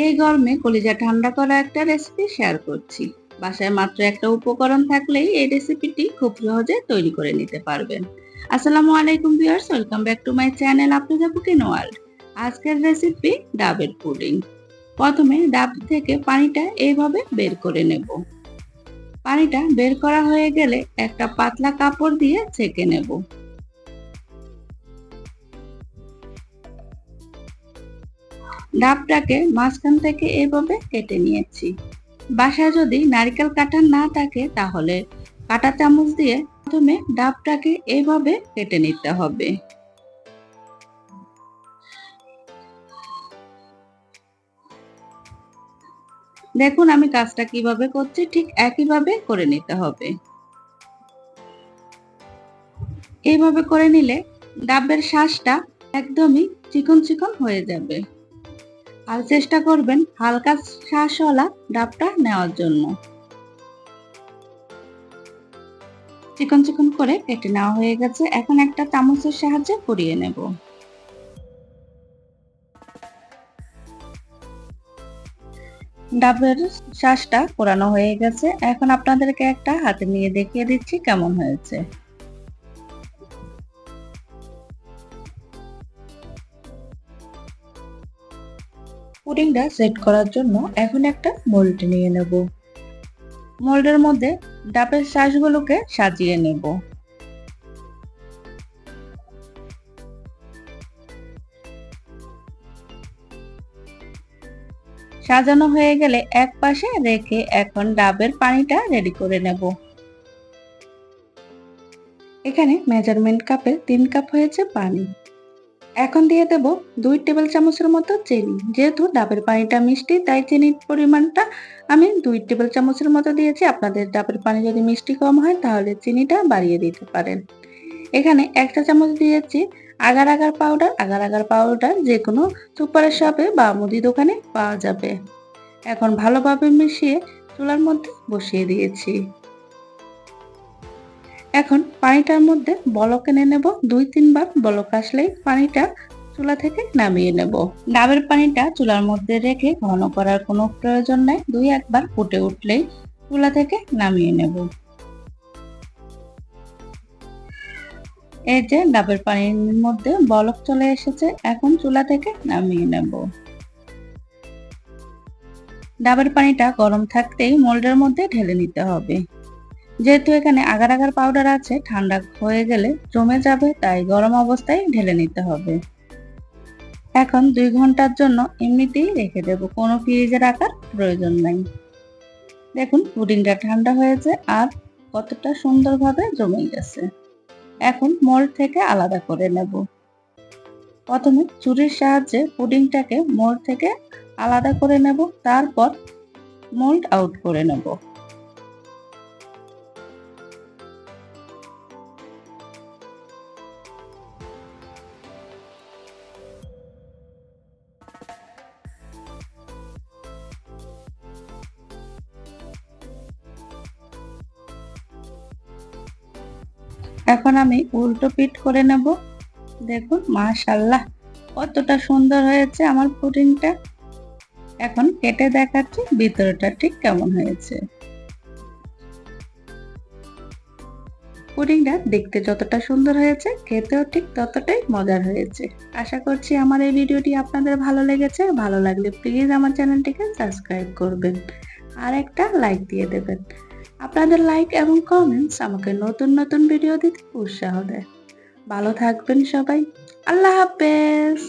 এই গরমে কলিজা ঠান্ডা করা একটা রেসিপি শেয়ার করছি। বাসায় মাত্র একটা উপকরণ থাকলেই এই রেসিপিটি খুব সহজে তৈরি করে নিতে পারবেন। আসসালামু আলাইকুম viewers, welcome back to my channel আপনাদের কুকিং ওয়ার্ল্ড। আজকের রেসিপি ডাবের পুডিং। প্রথমে ডাব থেকে পানিটা এইভাবে বের করে নেব। পানিটা বের করা হয়ে গেলে একটা পাতলা কাপড় দিয়ে ছেঁকে নেব। ডাবটাকে মাঝখান থেকে এভাবে কেটে নিয়েছি। বাসায় যদি নারকেল কাটা না থাকে তাহলে কাঁটা চামচ দিয়ে প্রথমে ডাবটাকে এইভাবে কেটে নিতে হবে। দেখুন আমি কাজটা কিভাবে করছি, ঠিক একইভাবে করে নিতে হবে। এইভাবে করে নিলে ডাবের শাঁসটা একদমই চিকন চিকন হয়ে যাবে। আর চেষ্টা করবেন হালকা শাঁসওয়ালা ডাবটা নেওয়ার জন্য। চিকন চিকন করে কেটে নেওয়া হয়ে গেছে, এখন একটা চামচের সাহায্যে কুড়িয়ে নেব। ডাবের শাঁসটা কোরানো হয়ে গেছে, এখন আপনাদেরকে একটা হাতে নিয়ে দেখিয়ে দিচ্ছি কেমন হয়েছে। পুডিংটা সেট করার জন্য এখন একটা মোল্ড নিয়ে নেব। মোল্ডের মধ্যে ডাবের শাঁসগুলোকে সাজিয়ে নেব। সাজানো হয়ে গেলে এক পাশে রেখে এখন ডাবের পানিটা রেডি করে নেব। এখানে মেজারমেন্ট কাপে 3 কাপ হয়েছে পানি। এখন দিয়ে দেব 2 টেবিল চামচের মতো চিনি। যেহেতু ডাবের পানিটা মিষ্টি তাই চিনির পরিমাণটা আমি 2 টেবিল চামচের মতো দিয়েছি। আপনাদের ডাবের পানি যদি মিষ্টি কম হয় তাহলে চিনিটা বাড়িয়ে দিতে পারেন। এখানে 1 চা চামচ দিয়েছি agar agar powder. Agar agar powder যে কোনো সুপারের শপে বা মুদি দোকানে পাওয়া যাবে। এখন ভালোভাবে মিশিয়ে চুলার মধ্যে বসিয়ে দিয়েছি। এখন পানিটার মধ্যে বলক এনে নেব। 2-3 বার বলক আসলেই পানিটা চুলা থেকে নামিয়ে নেব। ডাবের পানিটা চুলার মধ্যে রেখে ঘন করার কোনো প্রয়োজন নাই। 2-1 বার ফুটে উঠলেই চুলা থেকে নামিয়ে নেব। এই যে ডাবের পানির মধ্যে বলক চলে এসেছে, এখন চুলা থেকে নামিয়ে নেব। ডাবের পানিটা গরম থাকতেই মোল্ডের মধ্যে ঢেলে নিতে হবে। যেহেতু এখানে আগার আগার পাউডার আছে, ঠান্ডা হয়ে গেলে জমে যাবে, তাই গরম অবস্থায় ঢেলে নিতে হবে। এখন 2 ঘন্টার জন্য এমনিতেই রেখে দেব, কোনো ফ্রিজে রাখার প্রয়োজন নাই। দেখুন পুডিংটা ঠান্ডা হয়েছে আর কতটা সুন্দরভাবে জমে গেছে। এখন মোল্ড থেকে আলাদা করে নেব। প্রথমে ছুরির সাহায্যে পুডিংটাকে মোল্ড থেকে আলাদা করে নেব, তারপর মোল্ড আউট করে নেব। এখন আমি উল্টো পিঠ করে নেব। দেখুন মাশাআল্লাহ কতটা সুন্দর হয়েছে আমার পুডিংটা। এখন কেটে দেখাচ্ছি ভিতরটা ঠিক কেমন হয়েছে। পুডিংটা দেখতে যতটা সুন্দর হয়েছে খেতেও ঠিক ততটাই মজার হয়েছে। আশা করছি আমার এই ভিডিওটি আপনাদের ভালো লেগেছে। ভালো লাগলে প্লিজ আমার চ্যানেলটিকে সাবস্ক্রাইব করবেন আর একটা লাইক দিয়ে দেবেন। আপনাদের লাইক এবং কমেন্টস আমাকে নতুন নতুন ভিডিও দিতে উৎসাহ দেয়। ভালো থাকবেন সবাই। আল্লাহ হাফেজ।